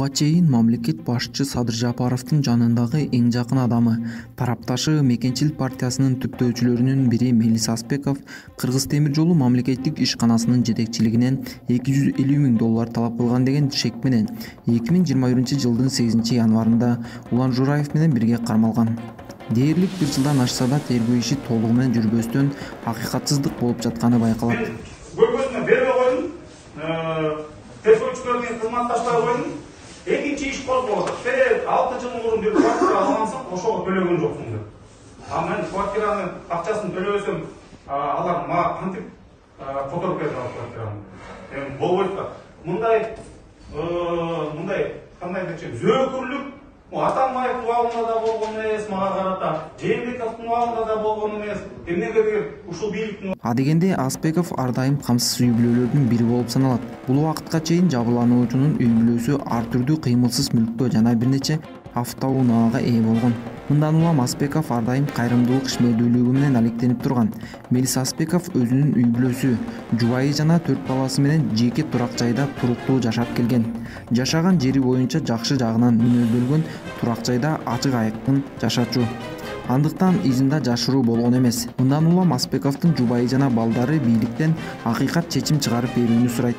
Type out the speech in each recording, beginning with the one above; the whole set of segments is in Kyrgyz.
Буга чейин мамлекет башчы Садыр Жапаровдун жанындагы эң жакын адамы, тарапташы Мекенчил партиясынын түптөөчүлөрүнүн бири Мелис Аспеков Кыргыз темир жолу мамлекеттик ишканасынын жетекчилигинен $250.000 талап кылган деген шек менен 2021-жылдын 8-январында Улан Жураев менен бирге кармалган. Дээрлик бир жылдан ашса да тергөө иши толугу менен жүрбөстөн акыйкатсыздык болуп жатканы байкалат. Terörçülerin kızmattaşları koydum. Ekinci iş korkmadı. Sen 6 yıl murun bir kvartira alansın, oşoğu töleğin joksun dedi. Ama ben kvartiranın akçasını töleğesem, alar ma kantip fotoğraf edin al kvartiranın. Yani bol boyutta. Munday, kanday diyecek, zökürlük, Атамбаев туабында да болгон эмес, мага карата Жээнбековдун туабында да болгон эмес. Эмнеге деген ушул бийликтин Адегенде Аспеков ар дайым камсыз үй бүлөлөрдүн бири болуп саналат. Бул убакытка чейин жабырлануучунун үй бүлөсү ар түрдүү кыймылсыз мүлктө жана бир нече автоунаага ээ болгон. Мындан улам Аспеков ар дайым кайрымдуулук ишмердүүлүгү менен алектенип турган. Мелис Аспеков өзүнүн үй бүлөсү, жубайы жана 4 баласы менен жеке турак жайда туруктуу жашап келген. Жашаган жери боюнча жакшы жагынан мүнөздөлгөн турак жайда ачык айкын жашачу. Андыктан изинда жашыруу болгон эмес. Мындан улам Аспековдун жубайы жана балдары бийликтен акыйкат чечим чыгарып берүүнү сурайт.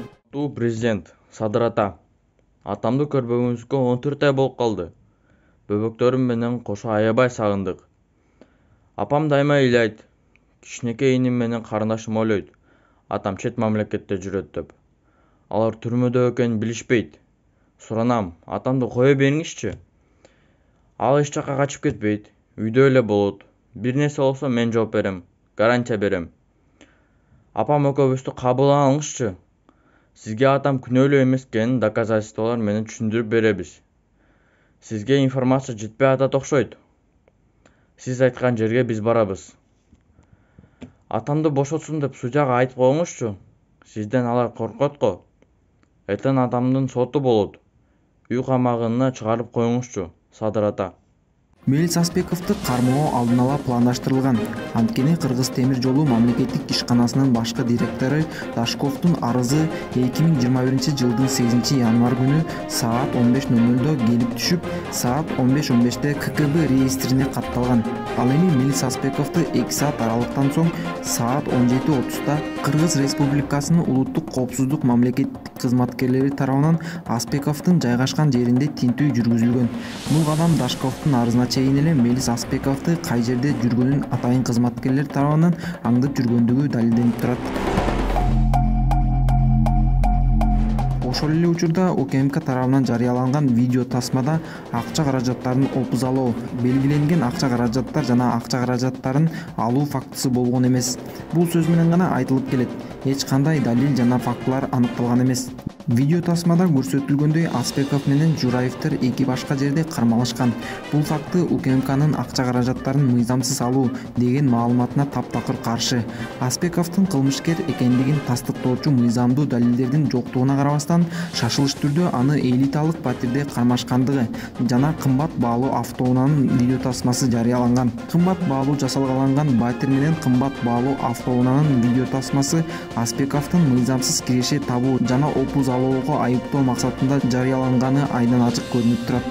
Президент Садыр ата, атамды көрбөгөнүзгө 14 ай болуп калды. Бөбөктөрүм менен кошо аябай сагындык. Апам дайыма ыйлайт. Кичинекей иним менен карындашым ойлойт. Атам чет мамлекетте жүрөт деп. Алар түрмөдө экенин билишпейт. Суранам, атамды кое бериңизчи. Ал эч жакка качып кетпейт. Үйдө эле болот. Бир нерсе болсо мен жооп берем, гарантия берем. Апам экөөбүздү кабыл алыңызчы. Сизге атам күнөөлүү эмес экенин доказательстволор менен түшүндүрүп беребиз. Сизге информация жетпей атат окшойт. Сиз айткан жерге биз барабыз. Атамды бошотсун деп судьяга айтып коюңузчу. Сизден алар коркот го. Эртең атамдын соту болот. Үй камагына чыгарып коюңузчу, Садыр ата. Мелис Аспековду кармоо алдын ала пландаштырылган. Анткени Кыргыз темир жолу мамлекеттик ишканасынын башкы директору Дашковдун арызы 2021-жылдын 8-январ күнү саат 15:00 келип түшүп, саат 15:15 ККБ реестрине катталган. Ал эми Мелис Аспековду 2 саат аралыктан соң саат 17:30 Кыргыз Республикасынын улуттук коопсуздук мамлекеттик кызматкерлери тарабынан Аспековдун жайгашкан жеринде тинтүү жүргүзүлгөн. Бул кадам Дашковдун арызына чейин эле Мелис Аспековду кай жерде жүргөнүн атайын кызматкерлер тарабынан аңдып жүргөндүгү далилденип турат. Ошол эле учурда УКМК тарабынан жарыяланган видео тасмада акча каражаттарын опузалоо, белгиленген акча каражаттар жана акча каражаттарын алуу фактысы болгон эмес. Бул сөз менен гана айтылып келет. Эч кандай далил жана фактылар аныкталган эмес. Видео тасмада көрсөтүлгөндөй Аспеков менен Жураевтер эки башка жерде кармалышкан. Бул факты УКМКнын акча каражаттарын мыйзамсыз алуу деген маалыматына таптакыр каршы. Аспековдун кылмышкер экендигин тастыктоочу мыйзамдуу далилдердин жоктугуна карабастан, шашылыш түрдө аны элиталык батирде кармашкандыгы жана кымбат баалуу автоунаанын видео тасмасы жарыяланган. Кымбат баалуу жасалгаланган батир менен кымбат баалуу автоунаанын видео тасмасы Аспековдун мыйзамсыз киреше табуу жана опуз алоого айыптоо максатында жарыяланганы айдан ачык көрүнүп турат.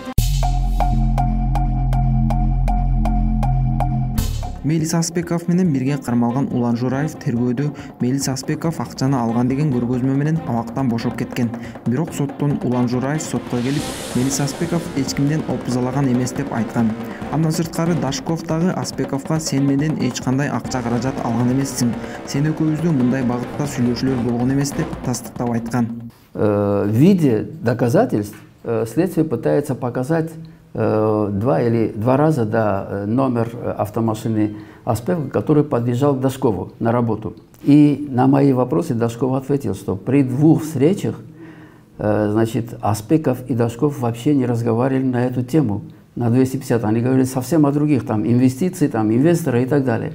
Мелис Аспеков менен бирге кармалган Улан Жураев тергөөдө Мелис Аспеков акчаны алган деген көргөзмө менен абактан бошоп кеткен. Бирок соттон Улан Жураев сотко келип, Мелис Аспеков эч кимден опузалаган эмес деп айткан. Андан сырткары Дашков дагы Аспековго сен менден эч кандай акча каражат алган эмессиң. Сен экөөбүздү мындай багытта сүйлөшүүлөр болгон эмес деп тастыктап айткан. В виде доказательств следствие пытается показать два раза номер автомашины Аспекова, который подъезжал к Дашкову на работу. И на мои вопросы Дашков ответил, что при 2 встречах значит, Аспеков и Дашков вообще не разговаривали на эту тему, на 250. Они говорили совсем о других, там инвестиции, там инвесторы и так далее.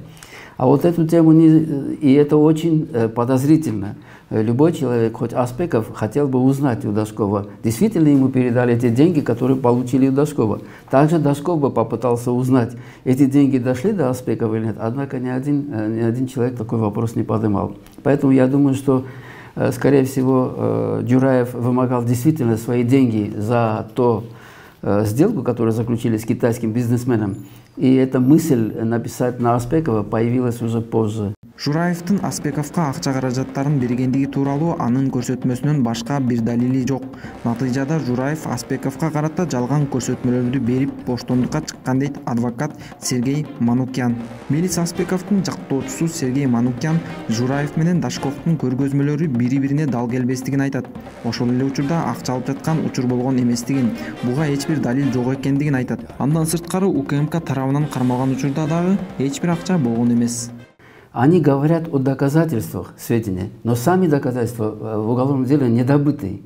А вот эту тему, и это очень подозрительно. Любой человек, хоть Аспеков, хотел бы узнать у Дашкова, действительно ему передали те деньги, которые получили у Дашкова. Также Дашков бы попытался узнать, эти деньги дошли до Аспекова или нет, однако ни один человек такой вопрос не поднимал. Поэтому я думаю, что скорее всего, Джураев вымогал действительно свои деньги за ту сделку, которую заключили с китайским бизнесменом. И эта мысль написать на Аспекова появилась уже позже. Жураевдин Аспековго акча каражаттарын бергендиги тууралуу анын көрсөтмөсүнөн башка бир далили жок. Натыйжада Жураев Аспековго карата жалган көрсөтмөлөрдү берип боштондукка чыккан дейт адвокат Сергей Манукян. Мелис Аспековдун жактоочусу Сергей Манукян Жураев менен Дашковдун көргөзмөлөрү бири-бирине дал келбестигин айтат. Ошол эле учурда акча алып жаткан учур болгон эместигин, буга эч бир далил жок экендигин айтат. Андан сырткары УКМК тарабынан кармалган учурда дагы эч бир акча болгон эмес. Они говорят о доказательствах сведения, но сами доказательства в уголовном деле не добыты.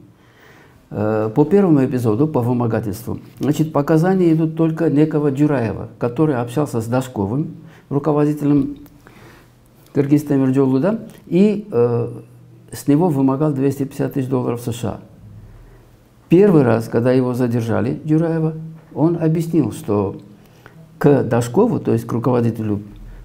По первому эпизоду, по вымогательству, значит, показания идут только некого Джураева, который общался с Дашковым, руководителем Кыргыз-Темиржолу, да, и с него вымогал 250 тысяч долларов США. Первый раз, когда его задержали, Джураева, он объяснил, что к Дашкову, то есть к руководителю,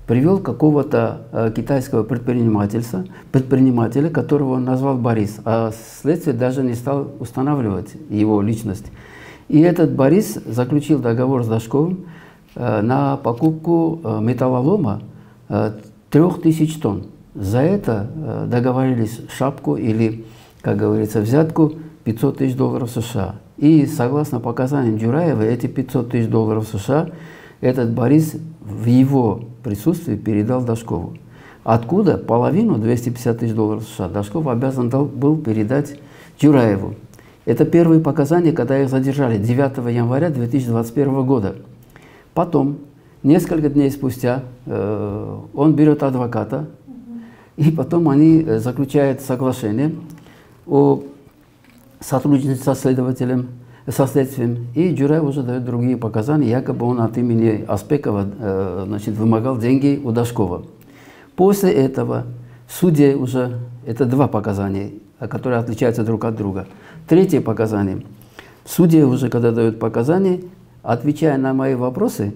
привел какого-то китайского предпринимателя, которого он назвал Борис, а следствие даже не стал устанавливать его личность. И этот Борис заключил договор с Дашковым на покупку металлолома 3000 тонн. За это договорились шапку или, как говорится, взятку 500 тысяч долларов США. И согласно показаниям Джураева, эти 500 тысяч долларов США этот Борис в его присутствии передал Дашкову. Откуда половину, 250 тысяч долларов США, Дашков обязан был передать Джураеву. Это первые показания, когда их задержали 9 января 2021 года. Потом, несколько дней спустя, он берет адвоката, и потом они заключают соглашение о сотрудничестве со следователем, со следствием, и Джураев уже дает другие показания, якобы он от имени Аспекова значит, вымогал деньги у Дашкова. После этого судья уже, это два показания, которые отличаются друг от друга. Третье показание. Судья уже, когда дает показания, отвечая на мои вопросы,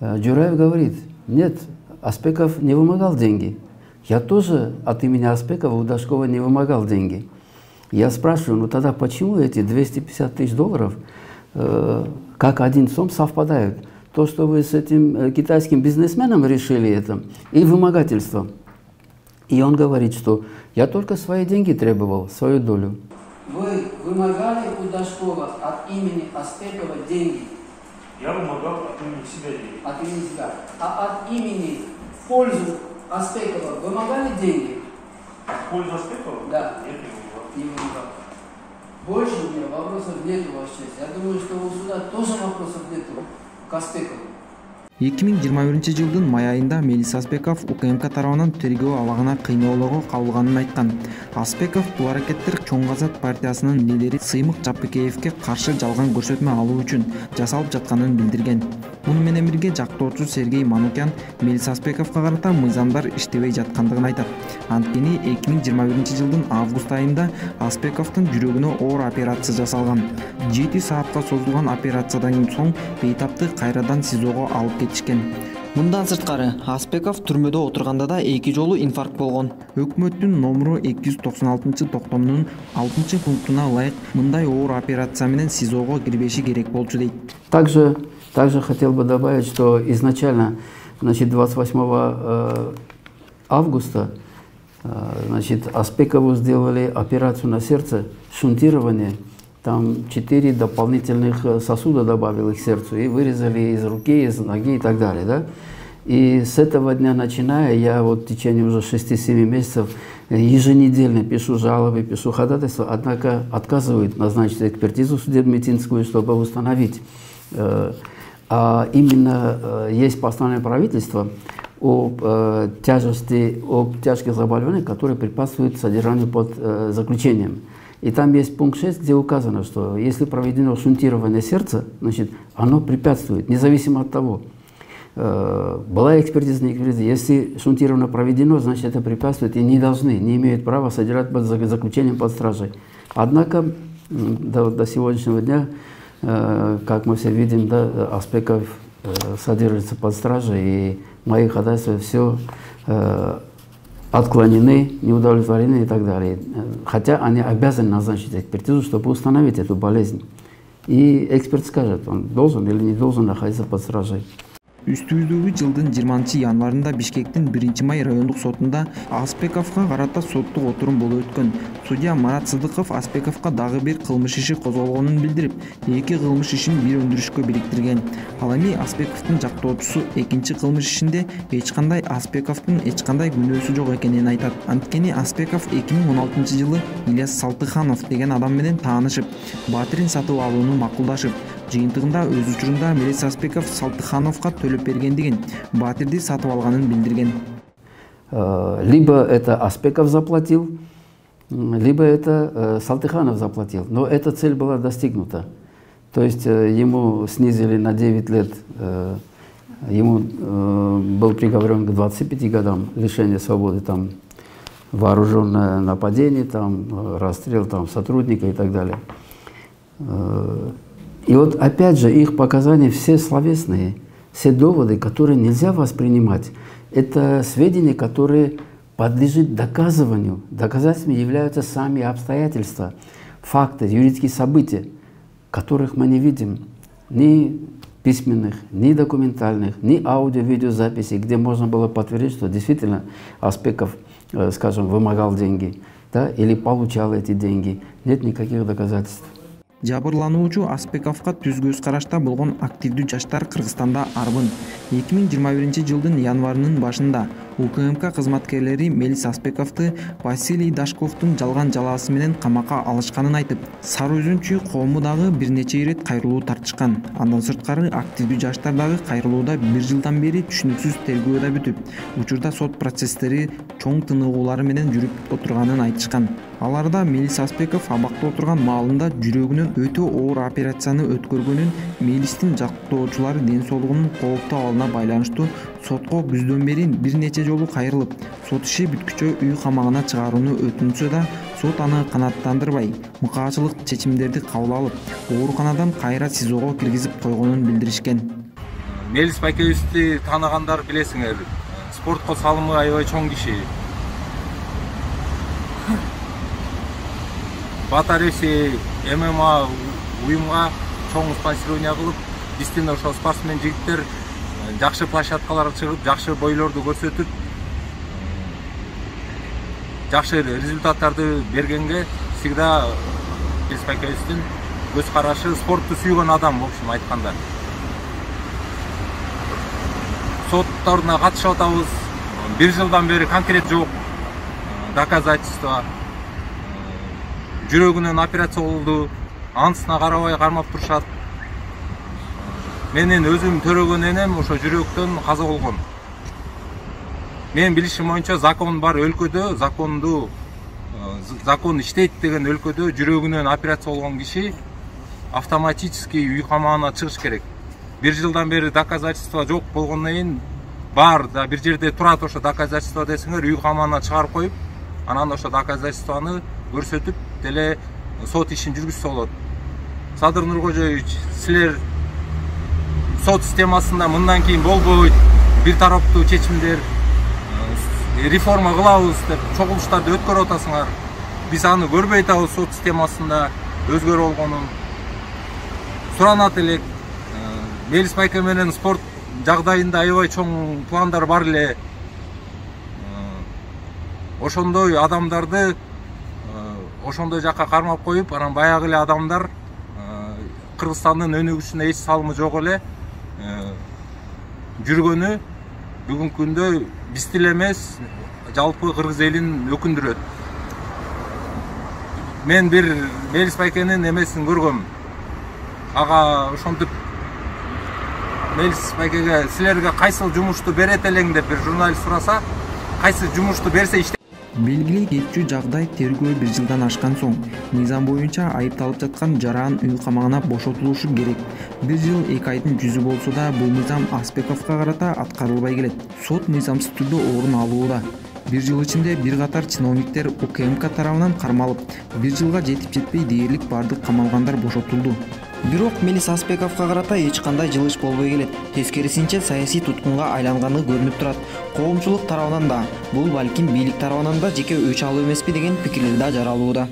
Джураев говорит: нет, Аспеков не вымогал деньги. Я тоже от имени Аспекова у Дашкова не вымогал деньги. Я спрашиваю, ну тогда почему эти 250 тысяч долларов как один сом совпадают? То, что вы с этим китайским бизнесменом решили это, и вымогательство. И он говорит, что я только свои деньги требовал, свою долю. Вы вымогали у Дашкова от имени Аспекова деньги? Я вымогал от имени себя деньги. От имени себя. А от имени в пользу Аспекова вымогали деньги? В пользу Аспекова? Да. Нет, не вымогал. Не вымогал. Больше у меня вопросов нет, Ваша честь. Я думаю, что у суда тоже вопросов нет к Аспекову. 2021 жылдын май айында Мелис Аспеков УКМК тарабынан тергөө абагына кыйноолоого кабылганын айткан. Аспеков бул аракеттер Чоң Азат партиясынын лидери Сыймык Жаппыкеевке каршы жалган көрсөтмө алуу үчүн жасалып жатканын билдирген. Муну менен бирге жактоочу Сергей Манукян Мелис Аспековго карата мыйзамдар иштебей жаткандыгын айтат. Анткени 2021 жылдын август айында Аспековдун жүрөгүнө оор операция жасалган. 7 саатка созулган операциядан соң бейтапты кайрадан СИЗОго алып кетишкен. Мындан сырткары Аспеков түрмөдө отурганда да 2 жолу инфаркт болгон. Өкмөттүн номеру 296-токтомунун 6-пунктуна ылайык мындай оор операция менен СИЗОго кирбеши керек болчу дейт. Также хотел бы добавить, что изначально, значит, 28 августа, значит, Аспекову сделали операцию на сердце, шунтирование. Там 4 дополнительных сосуда добавили к сердцу и вырезали из руки, из ноги и так далее, да? И с этого дня начиная, я вот в течение уже 6-7 месяцев еженедельно пишу жалобы, пишу ходатайства, однако отказывают назначить экспертизу судебно-медицинскую, чтобы установить. А именно есть постановление правительства о тяжких заболеваниях, которые препятствуют содержанию под заключением. И там есть пункт 6, где указано, что если проведено шунтирование сердца, значит, оно препятствует, независимо от того, была экспертиза, не экспертиза. Если шунтирование проведено, значит, это препятствует и не имеют права содержать под заключением под стражей. Однако до сегодняшнего дня, как мы все видим, да, Аспеков содержится под стражей, и мои ходатайства все отклонены, не удовлетворены и так далее. Хотя они обязаны назначить экспертизу, чтобы установить эту болезнь. И эксперт скажет, он должен или не должен находиться под стражей. Үстүбүздөгү жылдын 20 январында Бишкектин 1-май райондук сотунда Аспековго карата соттук отурум болуп өткөн. Судья Марат Сыдыков Аспековго дагы бир кылмыш иши козголгонун билдирип, 2 кылмыш ишин бир өндүрүшкө бириктирген. Ал эми Аспековдун жактоочусу экинчи кылмыш ишинде Аспековдун эч кандай күнөөсү жок экенин айтат. Анткени Аспеков 2016 жылы Ильяс Салтыханов деген адам менен таанышып, батирин сатып алууну макулдашып, жыйынтыгында өз учурунда Мелис Аспеков Салтыхановго төлөп бергендигин, батирди сатып алганын билдирген. Либо это Аспеков заплатил, либо это Салтыханов заплатил. Но эта цель была достигнута. То есть ему снизили на 9 лет, ему был приговорен к 25 годам лишения свободы, там вооруженное нападение, там расстрел там сотрудника и так далее. И вот опять же их показания все словесные, все доводы, которые нельзя воспринимать, это сведения, которые подлежат доказыванию. Доказательствами являются сами обстоятельства, факты, юридические события, которых мы не видим ни письменных, ни документальных, ни аудио-видеозаписей, где можно было подтвердить, что действительно Аспеков, скажем, вымогал деньги, да, или получал эти деньги. Нет никаких доказательств. Жабырлануучу Аспековго түз көз карашта болгон активдүү жаштар Кыргызстанда арбын. 2021 жылдын январынын башында УКМК кызматкерлери Мелис Аспековду Василий Дашковдун жалган жалаасы менен камакка алышканын айтып, Сары Өзүнчү коому дагы бир нече ирет кайрылуу тартышкан. Андан сырткары активдүү жаштар дагы кайрылууда 1 жылдан бери түшүнүксүз тергөөдө бүтүп, учурда сот процесстери чоң тыныгуулары менен жүрүп отурганын айтышкан. Аларда Мелис Аспеков абакта отурган маалында жүрөгүнөн өтө оор операцияны өткөргөнүн, Мелистин жактоочулары ден соолугунун кооптуу абалына байланыштуу сотко күздөн бери бир нече жолу кайрылып, сот иши бүткүчө үй камагына чыгарууну өтүнсө да, сот аны канааттандырбай, мыкаачылык чечимдерди кабыл алып, ооруканадан кайра СИЗОго киргизип койгонун билдиришкен. Мелис Байкебевди тааныгандар билесиңер, спортко салымы аябай чоң киши. Батарesi ММА уюмга чоң спонсирование кылып, биздин ошо спортсмен жигиттер жакшы площадкаларга чыгып, жакшы бойлорду көрсөтүп, жакшы результаттарды бергенге всегда Мелис Байкебевдин көз карашы, спортту сүйгөн адам, в общем айтканда. Сотторуна катышып атабыз. 1 жылдан бери конкрет жок доказательства. Жүрөгүнөн операция болду, анысына карабай кармап турушат. Менин өзүм төрөгөн энем ошо жүрөктөн каза болгон. Мен билишим боюнча закон бар өлкөдө, закон иштейт деген өлкөдө жүрөгүнөн операция болгон киши автоматически үй камагына чыгыш керек. 1 жылдан бери доказательства жок болгондон кийин бар да бир жерде турат ошо доказательства десеңер, үй камагына чыгарып коюп, анан ошо доказательстваны көрсөтүп деле сот ишин жүргүзсө болот. Садыр Нуркожоевич, силер сот системасында мындан кийин болбойт, бир тараптуу чечимдер, реформа кылабыз деп чогулуштарды өткөрүп атасыңар. Биз аны көрбөй атабыз сот системасында өзгөрүү болгонун. Суранат элек. Мелис Байкебев менен спорт жагдайында аябай чоң пландар бар эле. Ошондой адамдарды ошондой жакка кармап коюп, анан баягы эле адамдар Кыргызстандын өнүгүшүнө эч салымы жок эле жүргөнү бүгүнкү күндө бизди эле эмес, жалпы кыргыз элин өкүндүрөт. Мен бир Мелис Байкебевдин эмесин көргөм. Ага ошентип Мелис Байкебевге силерге кайсыл жумушту берет элең деп бир журналист сураса, кайсы жумушту берсе иште. Белгилей кетчү жагдай тергөө 1 жылдан ашкан соң, мыйзам боюнча айыпталып жаткан Жаран үй камагына бошотулушу керек. 1 жыл 2 айдын жүзү болсо да, бул мыйзам Аспековго карата аткарылбай келет. Сот мыйзамсыз түрдө орун алууда. 1 жыл ичинде бир катар чиновниктер УКМК тарабынан кармалып, 1 жылга жетип жетпей дээрлик бардык камалгандар бошотулду. Бирок Мелис Аспековго карата эч кандай жылыш болбой келет. Тескерисинче саясий туткунга айланганы көрүнүп турат. Коомчулук тарабынан да, бул балким бийлик тарабынан да жеке өч алуу эмеспи деген пикирлер да жаралууда.